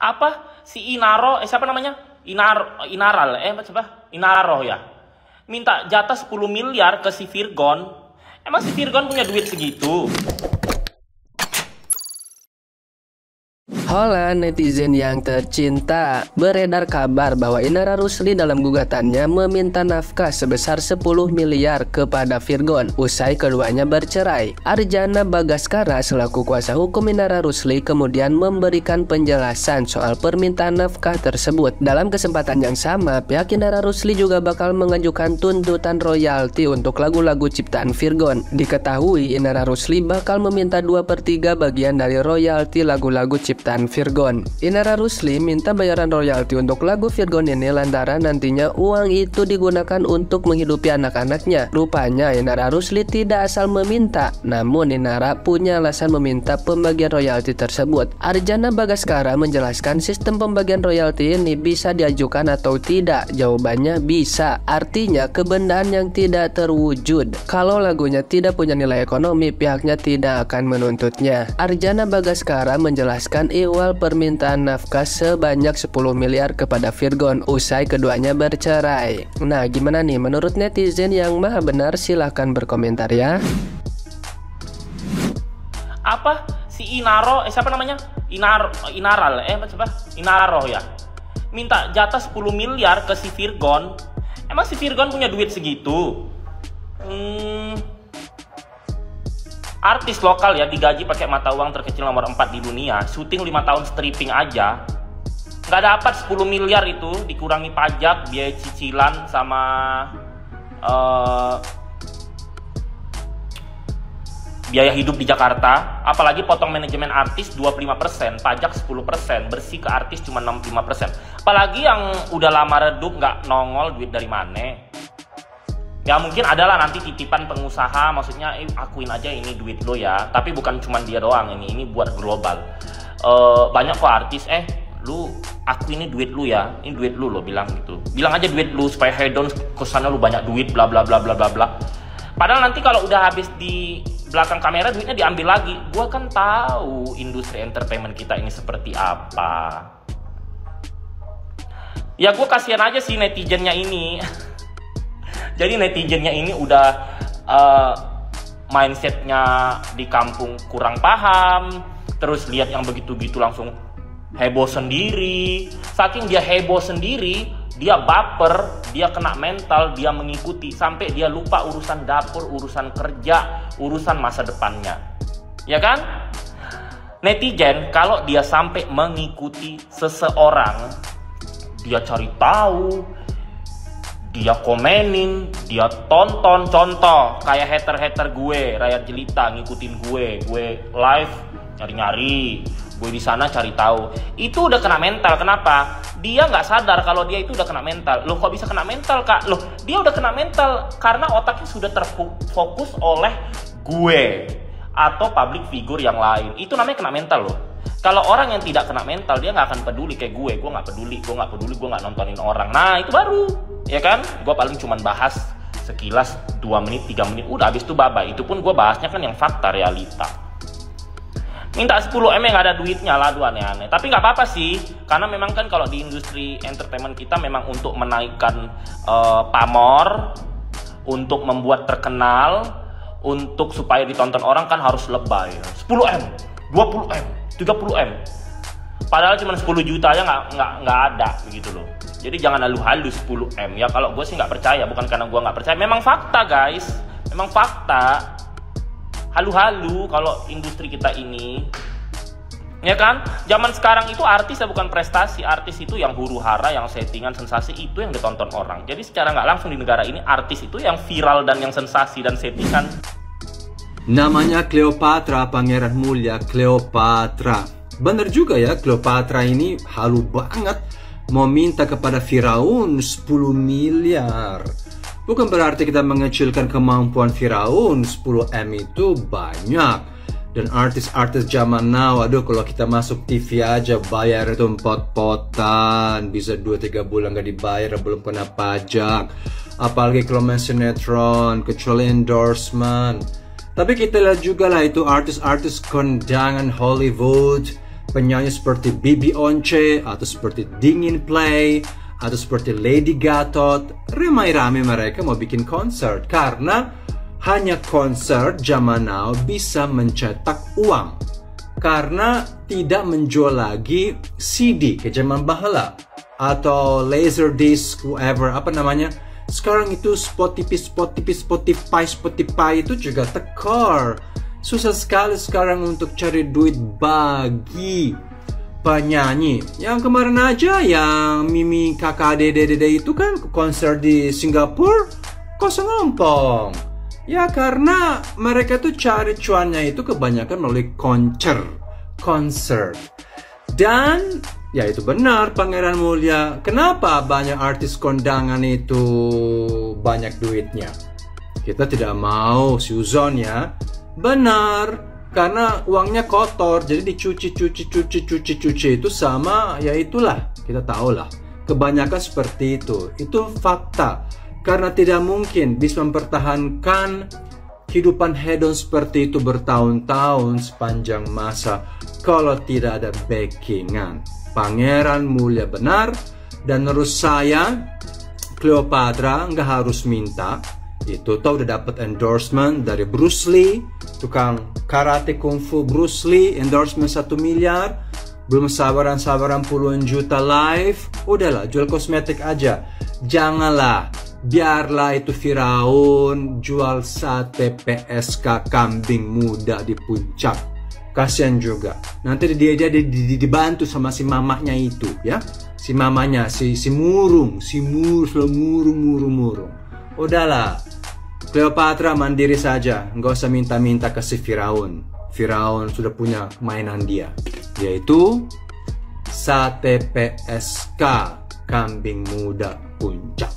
Apa si Inaro, siapa namanya? Inaral, siapa? Inaro ya. Minta jatah 10 miliar ke si Virgon. Emang si Virgon punya duit segitu? Hola netizen yang tercinta, beredar kabar bahwa Inara Rusli dalam gugatannya meminta nafkah sebesar 10 miliar kepada Virgon usai keduanya bercerai. Arjana Bagaskara selaku kuasa hukum Inara Rusli kemudian memberikan penjelasan soal permintaan nafkah tersebut. Dalam kesempatan yang sama, pihak Inara Rusli juga bakal mengajukan tuntutan royalti untuk lagu-lagu ciptaan Virgon. Diketahui Inara Rusli bakal meminta 2/3 bagian dari royalti lagu-lagu ciptaan Virgon. Inara Rusli minta bayaran royalti untuk lagu Virgon ini lantaran nantinya uang itu digunakan untuk menghidupi anak-anaknya. Rupanya Inara Rusli tidak asal meminta, namun Inara punya alasan meminta pembagian royalti tersebut. Arjana Bagaskara menjelaskan sistem pembagian royalti ini bisa diajukan atau tidak. Jawabannya bisa, artinya kebendaan yang tidak terwujud. Kalau lagunya tidak punya nilai ekonomi, pihaknya tidak akan menuntutnya. Arjana Bagaskara menjelaskan iwal permintaan nafkah sebanyak 10 miliar kepada Virgon usai keduanya bercerai. Nah, gimana nih menurut netizen yang maha benar? Silahkan berkomentar ya. Apa si Inaro, siapa namanya? Inaral, siapa? Inaro ya. Minta jatah 10 miliar ke si Virgon. Emang si Virgon punya duit segitu? Artis lokal ya digaji pakai mata uang terkecil nomor 4 di dunia. Syuting 5 tahun stripping aja nggak dapat 10 miliar itu, dikurangi pajak, biaya cicilan sama biaya hidup di Jakarta. Apalagi potong manajemen artis 25%, pajak 10%, bersih ke artis cuma 65%. Apalagi yang udah lama redup nggak nongol, duit dari mana? Ya mungkin adalah nanti titipan pengusaha, maksudnya akuin aja ini duit lo ya. Tapi bukan cuma dia doang, ini buat global. Banyak kok artis, lu aku ini duit lu ya, ini duit lu lo bilang gitu. Bilang aja duit lu supaya hedon kesana lu banyak duit bla bla bla bla bla bla. Padahal nanti kalau udah habis di belakang kamera duitnya diambil lagi. Gua kan tahu industri entertainment kita ini seperti apa. Ya gue kasihan aja sih netizennya ini. Jadi netizennya ini udah mindsetnya di kampung kurang paham, terus lihat yang begitu-gitu langsung heboh sendiri. Saking dia heboh sendiri, dia baper, dia kena mental, dia mengikuti sampai dia lupa urusan dapur, urusan kerja, urusan masa depannya. Ya kan? Netizen kalau dia sampai mengikuti seseorang, dia cari tahu, dia komenin, dia tonton, contoh kayak hater-hater gue, rakyat jelita ngikutin gue live nyari-nyari, gue di sana cari tahu. Itu udah kena mental. Kenapa? Dia nggak sadar kalau dia itu udah kena mental. Loh kok bisa kena mental kak? Loh dia udah kena mental karena otaknya sudah terfokus oleh gue atau public figure yang lain. Itu namanya kena mental loh. Kalau orang yang tidak kena mental, dia nggak akan peduli kayak gue nggak peduli, gue nggak nontonin orang. Nah itu baru, ya kan? Gue paling cuman bahas sekilas 2 menit, 3 menit, udah habis itu bye-bye. Itu pun gue bahasnya kan yang fakta, realita. Minta 10 M yang nggak ada duitnya lah, dua aneh-aneh. Tapi nggak apa-apa sih, karena memang kan kalau di industri entertainment kita memang untuk menaikkan pamor, untuk membuat terkenal, untuk supaya ditonton orang kan harus lebay. 10 M, 20 M. 30 M, padahal cuma 10 juta aja nggak ada begitu loh. Jadi jangan halu-halu 10 M ya. Kalau gue sih nggak percaya, bukan karena gue nggak percaya, memang fakta guys, memang fakta. Halu-halu kalau industri kita ini, ya kan? Zaman sekarang itu artis ya bukan prestasi, artis itu yang huru-hara, yang settingan, sensasi itu yang ditonton orang. Jadi secara nggak langsung di negara ini artis itu yang viral dan yang sensasi dan settingan. Namanya Cleopatra, pangeran mulia Cleopatra. Bener juga ya, Cleopatra ini halu banget mau minta kepada Firaun 10 miliar. Bukan berarti kita mengecilkan kemampuan Firaun, 10 M itu banyak. Dan artis-artis zaman now, aduh kalau kita masuk TV aja bayar itu pot-potan, bisa 2-3 bulan gak dibayar, belum kena pajak. Apalagi kalau main sinetron, kecuali endorsement. Tapi kita lihat juga lah itu artis-artis kondangan Hollywood, penyanyi seperti Bibi Once, atau seperti Dingin Play, atau seperti Lady Gatot. Ramai-ramai mereka mau bikin konser karena hanya konser zaman now bisa mencetak uang. Karena tidak menjual lagi CD ke zaman bahala atau Laserdisc, whatever, apa namanya. Sekarang itu Spotify itu juga tekor. Susah sekali sekarang untuk cari duit bagi penyanyi. Yang kemarin aja yang Mimi kakak dede itu kan konser di Singapura kosong ompong. Ya karena mereka tuh cari cuannya itu kebanyakan melalui konser. Dan ya itu benar Pangeran Mulya. Kenapa banyak artis kondangan itu banyak duitnya? Kita tidak mau Suzon ya. Benar, karena uangnya kotor, jadi dicuci itu sama, ya itulah, kita tahulah. Kebanyakan seperti itu fakta. Karena tidak mungkin bisa mempertahankan kehidupan hedon seperti itu bertahun-tahun sepanjang masa kalau tidak ada backingan. Pangeran Mulya benar, dan menurut saya Cleopatra nggak harus minta. Itu tahu udah dapat endorsement dari Bruce Lee, tukang karate kungfu Bruce Lee, endorsement 1 miliar, belum sabaran puluhan juta live. Udahlah, jual kosmetik aja. Janganlah, biarlah itu Firaun jual sate PSK kambing muda di puncak. Kasian juga. Nanti dia dibantu sama si mamanya itu, ya. Si mamanya, si murung, selalu murung. Udahlah, Cleopatra mandiri saja, nggak usah minta-minta ke si Firaun. Firaun sudah punya mainan dia, yaitu sate PSK kambing muda puncak.